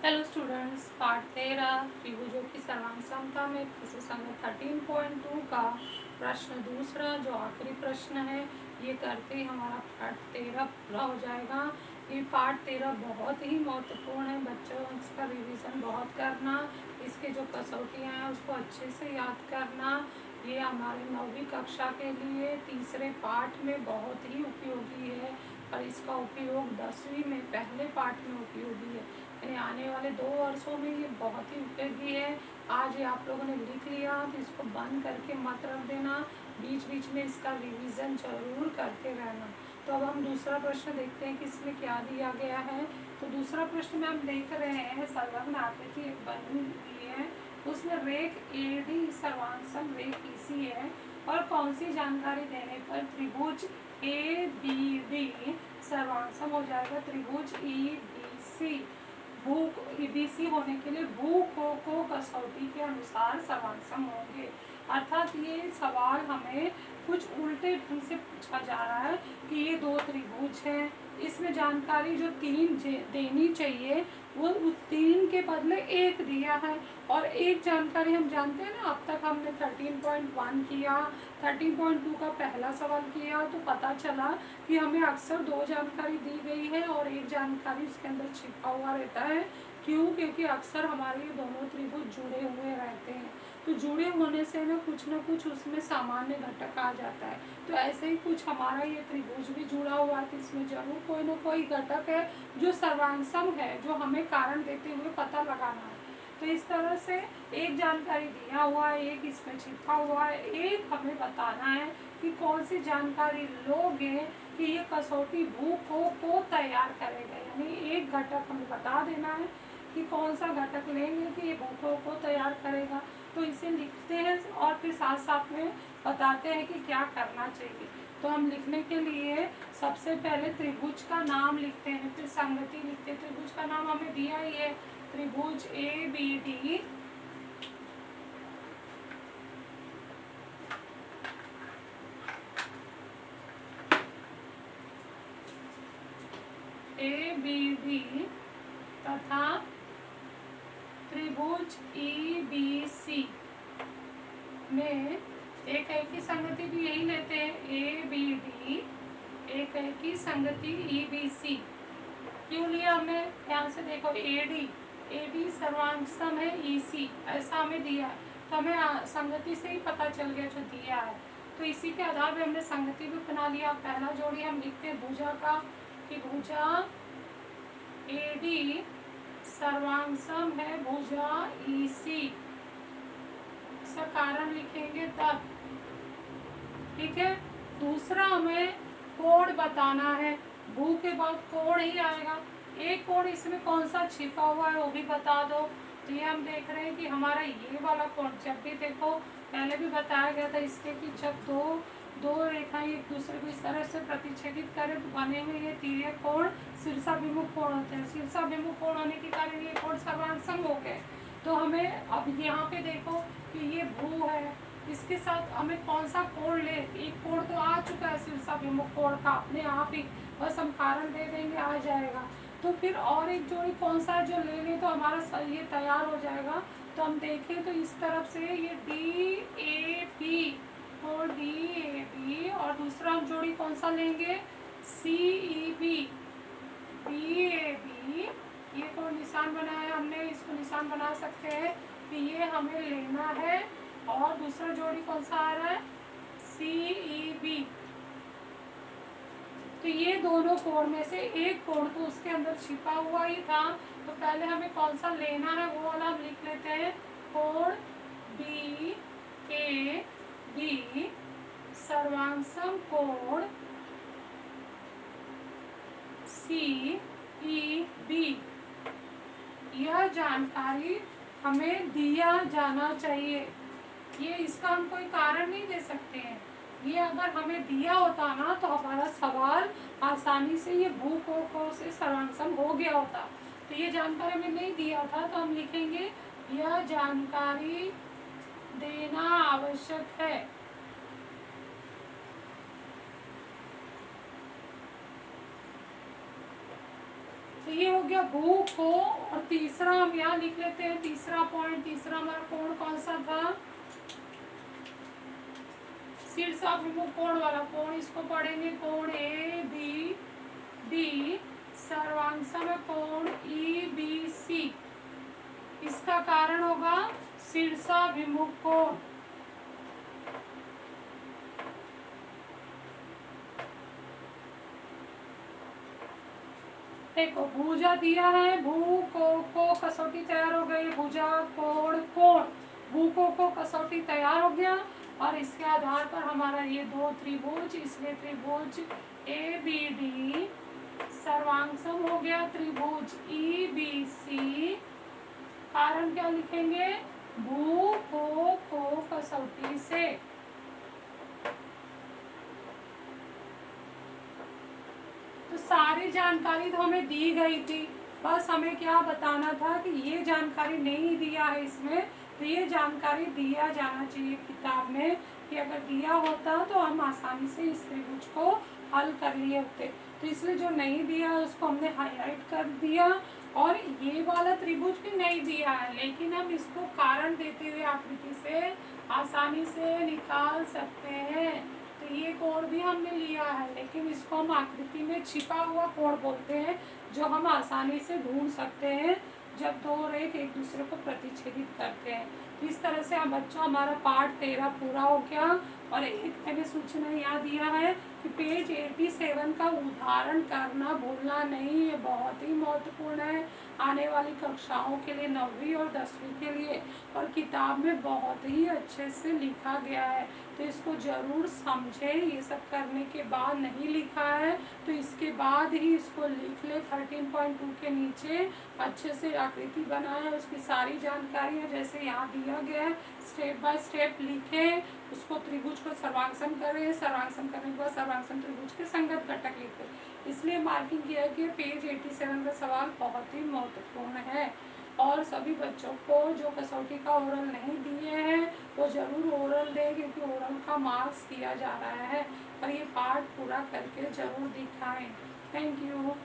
Hello students, part 13 त्रिभुजों की सर्वांग समता में प्रश्न 13.2 का प्रश्न दूसरा जो आखिरी प्रश्न है ये करते ही हमारा पार्ट 13 पूरा हो जाएगा। ये पार्ट 13 बहुत ही महत्वपूर्ण है बच्चों, इसका रिवीजन बहुत करना, इसके जो कसौटियाँ हैं उसको अच्छे से याद करना। ये हमारे 9वीं कक्षा के लिए तीसरे पाठ में बहुत ही उपयोगी है और इसका उपयोग 10वीं में पहले पाठ में उपयोगी है, यानी आने वाले 2 वर्षों में ये बहुत ही उपयोगी है। आज ये आप लोगों ने लिख लिया तो इसको बंद करके मत रख देना, बीच बीच में इसका रिवीजन जरूर करते रहना। तो अब हम दूसरा प्रश्न देखते हैं कि इसमें क्या दिया गया है। तो दूसरा प्रश्न में हम देख रहे हैं संलग्न आकृति एक बनी हुई है, उसमें रेख AD सर्वांग रेख EC है और कौन सी जानकारी देने पर त्रिभुज ABD सर्वांग हो जाएगा त्रिभुज EBC। भू EBC होने के लिए भू को कसौटी के अनुसार सर्वांग होंगे। अर्थात ये सवाल हमें कुछ उल्टे ढंग से पूछा जा रहा है कि ये दो त्रिभुज हैं, इसमें जानकारी जो 3 देनी चाहिए वो 3 के बदले 1 दिया है। और एक जानकारी हम जानते हैं ना, अब तक हमने 13.1 किया, 13.2 का पहला सवाल किया तो पता चला कि हमें अक्सर 2 जानकारी दी गई है और एक जानकारी उसके अंदर छिपा हुआ रहता है। क्यों? क्योंकि अक्सर हमारे दोनों त्रिभुज जुड़े हुए रहते हैं, तो जुड़े होने से ना कुछ उसमें सामान्य घटक आ जाता है। तो ऐसे ही कुछ हमारा ये त्रिभुज भी जुड़ा हुआ है, तो इसमें जरूर कोई ना कोई घटक है जो सर्वांग है, जो हमें कारण देते हुए पता लगाना है। तो इस तरह से एक जानकारी दिया हुआ है, एक इसमें छिपा हुआ है, एक हमें बताना है कि कौन सी जानकारी लोगे कि ये कसौटी भू को तैयार करेगा। यानी एक घटक हमें बता देना है कि कौन सा घटक लेंगे कि ये भू को तैयार करेगा। तो इसे लिखते हैं और फिर साथ साथ में बताते हैं कि क्या करना चाहिए। तो हम लिखने के लिए सबसे पहले त्रिभुज का नाम लिखते हैं, फिर संगति लिखते हैं। त्रिभुज का नाम हमें दिया ही है, त्रिभुज ABD तथा त्रिभुज EBC में एक ही संगति भी यही लेते हैं, ABD एक ही संगति EBC। क्यों लिया हमने? ध्यान से देखो, AD सर्वांग सम है, EC ऐसा हमें दिया है, तो हमें संगति से ही पता चल गया जो दिया है। तो इसी के आधार पर हमने संगति भी बना लिया। पहला जोड़ी हम लिखते हैं भुजा का कि भुजा AD सर्वांग सम है भुजा EC, इसका कारण लिखेंगे तब, ठीक है। दूसरा हमें कोण बताना है, भू के बाद कोण ही आएगा। एक कोण इसमें कौन सा छिपा हुआ है वो भी बता दो। तो ये हम देख रहे हैं कि हमारा ये वाला कोण, जब भी देखो पहले भी बताया गया था इसके कि जब दो रेखाएं एक दूसरे को इस तरह से प्रतिच्छेदित करे बने हुए ये तिर्य कोण शीर्षाभिमुख कोण होते हैं। शीर्षाभिमुख कोण होने के कारण ये कोण सर्वांग हो गए। तो हमें अब यहाँ पे देखो कि ये भू है, इसके साथ हमें कौन सा कोण ले। एक कोण तो आ चुका है शीर्षाभिमुख कोण का अपने आप ही, बस हम कारण दे देंगे आ जाएगा। तो फिर और एक जोड़ी कौन सा जो ले लें तो हमारा ये तैयार हो जाएगा। तो हम देखें तो इस तरफ से ये DAB और DAB और दूसरा हम जोड़ी कौन सा लेंगे, CEB DAB। ये तो निशान बनाया हमने, इसको निशान बना सकते हैं कि ये हमें लेना है। और दूसरा जोड़ी कौन सा आ रहा है, CEB। तो ये दोनों कोण में से एक कोण तो उसके अंदर छिपा हुआ ही था, तो पहले हमें कौन सा लेना है वो वाला हम लिख लेते हैं, कोण BAB सर्वांग कोण CEB। यह जानकारी हमें दिया जाना चाहिए। ये इसका हम कोई कारण नहीं दे सकते हैं, ये अगर हमें दिया होता ना तो हमारा सवाल आसानी से ये भू को से सर्वांग हो गया होता। तो ये जानकारी हमें नहीं दिया था, तो हम लिखेंगे यह जानकारी देना आवश्यक है। तो ये हो गया भू को। और तीसरा हम यहाँ लिख लेते हैं, तीसरा पॉइंट, तीसरा हमारा कोण कौन सा था, शीर्षाभिमुख कोण वाला कोण, इसको पढ़ेंगे कोण ए बी डी, सर्वांगसम कोण ई बी सी, इसका कारण होगा शीर्षाभिमुख कोण। देखो भुजा दिया है, भू को कसौटी तैयार हो गई, भुजा कोण कोण, भू को कसौटी तैयार हो गया। और इसके आधार पर हमारा ये दो त्रिभुज, इसलिए त्रिभुज ए बी डी सर्वांगसम हो गया त्रिभुज ई बी सी। कारण क्या लिखेंगे, भू को कसौटी से। तो सारी जानकारी तो हमें दी गई थी, बस हमें क्या बताना था कि ये जानकारी नहीं दिया है इसमें, तो ये जानकारी दिया जाना चाहिए किताब में, कि अगर दिया होता तो हम आसानी से इस त्रिभुज को हल कर लिए होते। तो इसलिए जो नहीं दिया उसको हमने हाईलाइट कर दिया। और ये वाला त्रिभुज भी नहीं दिया है, लेकिन हम इसको कारण देते हुए आकृति से आसानी से निकाल सकते हैं। तो ये कोण भी हमने लिया है, लेकिन इसको हम आकृति में छिपा हुआ कोण बोलते हैं, जो हम आसानी से ढूंढ सकते हैं जब दो रेख एक दूसरे को प्रतिच्छेदित करते हैं। तो इस तरह से हम बच्चों हमारा पाठ 13 पूरा हो गया। और एक मैंने सूचना याद दिया है कि पेज 87 का उदाहरण करना भूलना नहीं, ये बहुत ही महत्वपूर्ण है आने वाली कक्षाओं के लिए, 9वीं और 10वीं के लिए। और किताब में बहुत ही अच्छे से लिखा गया है, तो इसको ज़रूर समझें। ये सब करने के बाद नहीं लिखा है तो इसके बाद ही इसको लिख ले। 13.2 के नीचे अच्छे से आकृति बनाए, उसकी सारी जानकारियाँ जैसे यहाँ दिया गया है स्टेप बाय स्टेप लिखें। उसको त्रिभुज को सर्वांगसम करें, सर्वांगसम करने के बाद सर्वांगसम त्रिभुज के संगत घटक लिखें। इसलिए मार्किंग किया कि पेज 87 का सवाल बहुत ही महत्वपूर्ण है। और सभी बच्चों को जो कसौटी का ओरल नहीं दिए हैं वो ज़रूर ओरल दें, क्योंकि ओरल का मार्क्स दिया जा रहा है। और ये पाठ पूरा करके ज़रूर दिखाएं। Thank you.